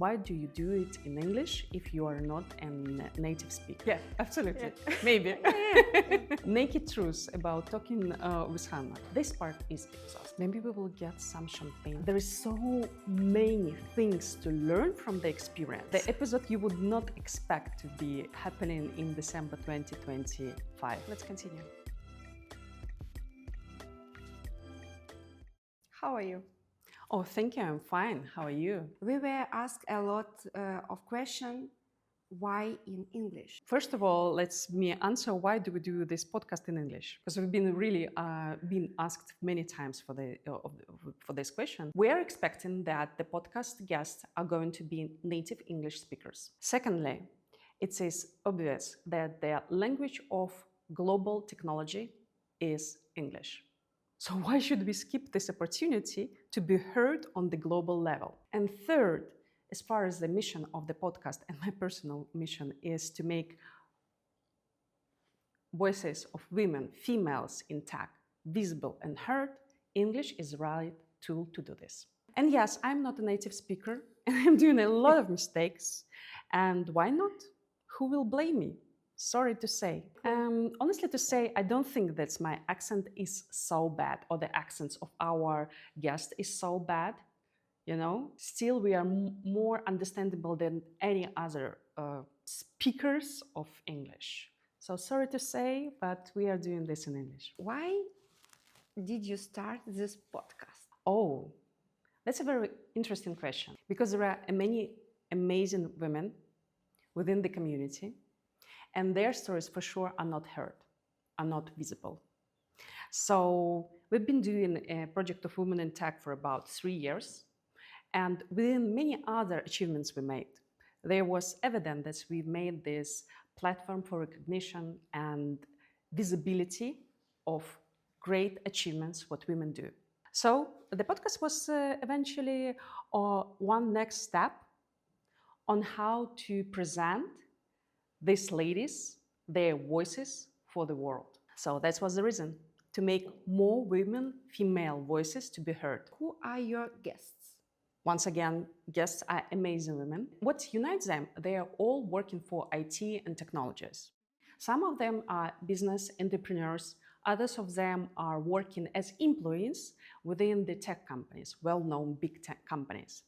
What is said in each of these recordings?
why do you do it in English if you are not a native speaker? Yeah, absolutely. Yeah. Maybe. Naked truth about talking with Hanna. This part is exhausting. Maybe we will get some champagne. There is so many things to learn from the experience. The episode you would not expect to be happening in December 2025. Let's continue. How are you? Oh, thank you. I'm fine. How are you? We were asked a lot of questions. Why in English? First of all, let's me answer why do we do this podcast in English? Because we've been really been asked many times for this question. We are expecting that the podcast guests are going to be native English speakers. Secondly, it is obvious that the language of global technology is English. So why should we skip this opportunity to be heard on the global level? And third, as far as the mission of the podcast and my personal mission is to make voices of women, females in tech visible and heard, English is the right tool to do this. And yes, I'm not a native speaker and I'm doing a lot of mistakes. And why not? Who will blame me? Sorry to say. Honestly to say, I don't think that my accent is so bad or the accents of our guest is so bad. You know, still we are more understandable than any other speakers of English. So sorry to say, but we are doing this in English. Why did you start this podcast? Oh, that's a very interesting question because there are many amazing women within the community and their stories for sure are not heard, are not visible. So we've been doing a project of Women in Tech for about 3 years. And within many other achievements we made, there was evident that we made this platform for recognition and visibility of great achievements what women do. So the podcast was eventually one next step on how to present these ladies, their voices for the world. So that was the reason, to make more women, female voices to be heard. Who are your guests? Once again, guests are amazing women. What unites them? They are all working for IT and technologies. Some of them are business entrepreneurs. Others of them are working as employees within the tech companies, well-known big tech companies.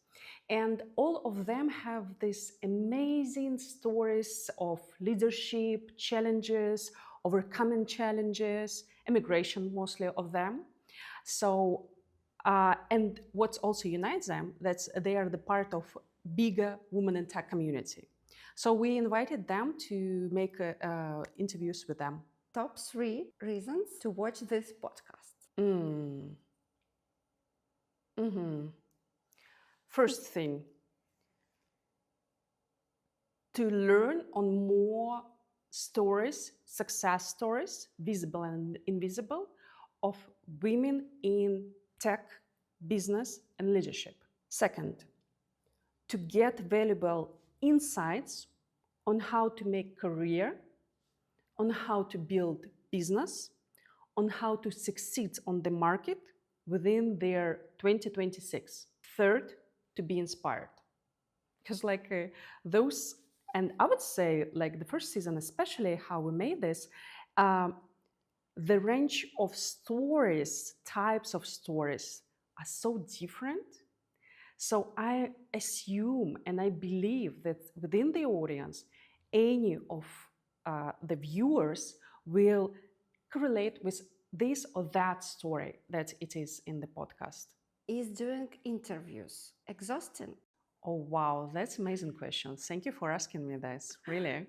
And all of them have these amazing stories of leadership, challenges, overcoming challenges, immigration mostly of them. So and what also unites them, that they are the part of bigger women in tech community. So we invited them to make interviews with them. Top 3 reasons to watch this podcast. First thing, to learn on more stories, success stories, visible and invisible, of women in tech, business, and leadership. Second, to get valuable insights on how to make career, on how to build business, on how to succeed on the market within their 2026. Third, to be inspired. Because those, and I would say like the first season, especially how we made this, the range of stories, types of stories are so different. So I assume and I believe that within the audience, any of the viewers will correlate with this or that story that it is in the podcast. Is doing interviews exhausting? Oh, wow, that's an amazing question. Thank you for asking me this, really.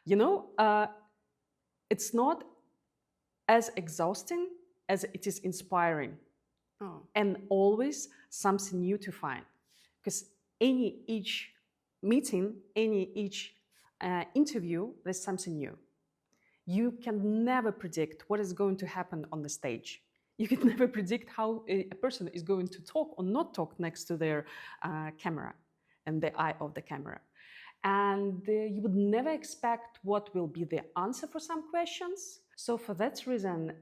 You know, it's not as exhausting as it is inspiring. And always something new to find. Because each meeting, each interview, there's something new. You can never predict what is going to happen on the stage. You can never predict how a person is going to talk or not talk next to their camera and the eye of the camera. And you would never expect what will be the answer for some questions. So for that reason,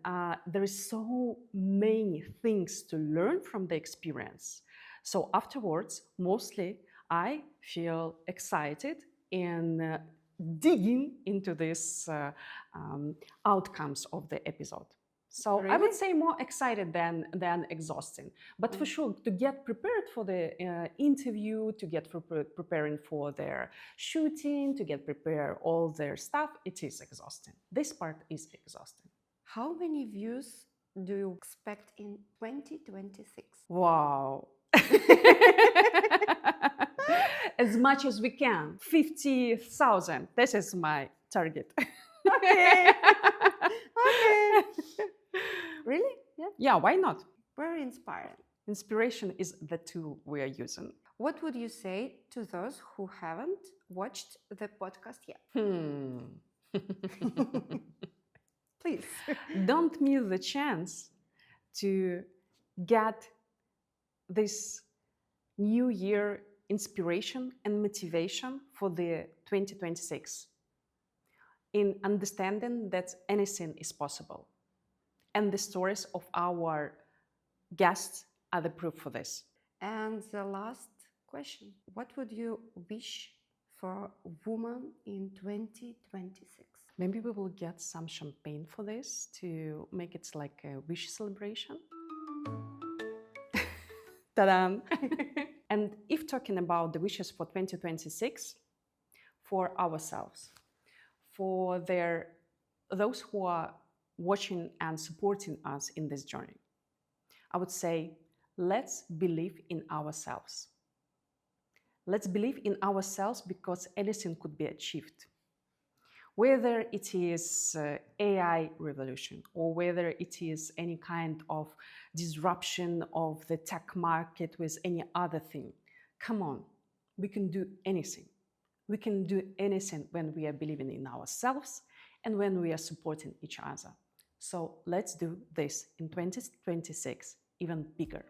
there is so many things to learn from the experience. So afterwards, mostly I feel excited in digging into these outcomes of the episode. So I would Really? say more excited than exhausting. But for sure, to get prepared for the interview, to get preparing for their shooting, to get prepared all their stuff, it is exhausting. This part is exhausting. How many views do you expect in 2026? Wow. As much as we can. 50,000. This is my target. Okay. Okay. Really? Yeah. Yeah, why not? Very inspiring. Inspiration is the tool we are using. What would you say to those who haven't watched the podcast yet? Please. Don't miss the chance to get this new year inspiration and motivation for the 2026 in understanding that anything is possible. And the stories of our guests are the proof for this. And the last question, what would you wish for woman in 2026? Maybe we will get some champagne for this to make it like a wish celebration. Ta-da! And if talking about the wishes for 2026, for ourselves, for those who are watching and supporting us in this journey, I would say, let's believe in ourselves. Let's believe in ourselves because anything could be achieved. Whether it is AI revolution or whether it is any kind of disruption of the tech market with any other thing, come on, we can do anything. We can do anything when we are believing in ourselves and when we are supporting each other. So let's do this in 2026 even bigger.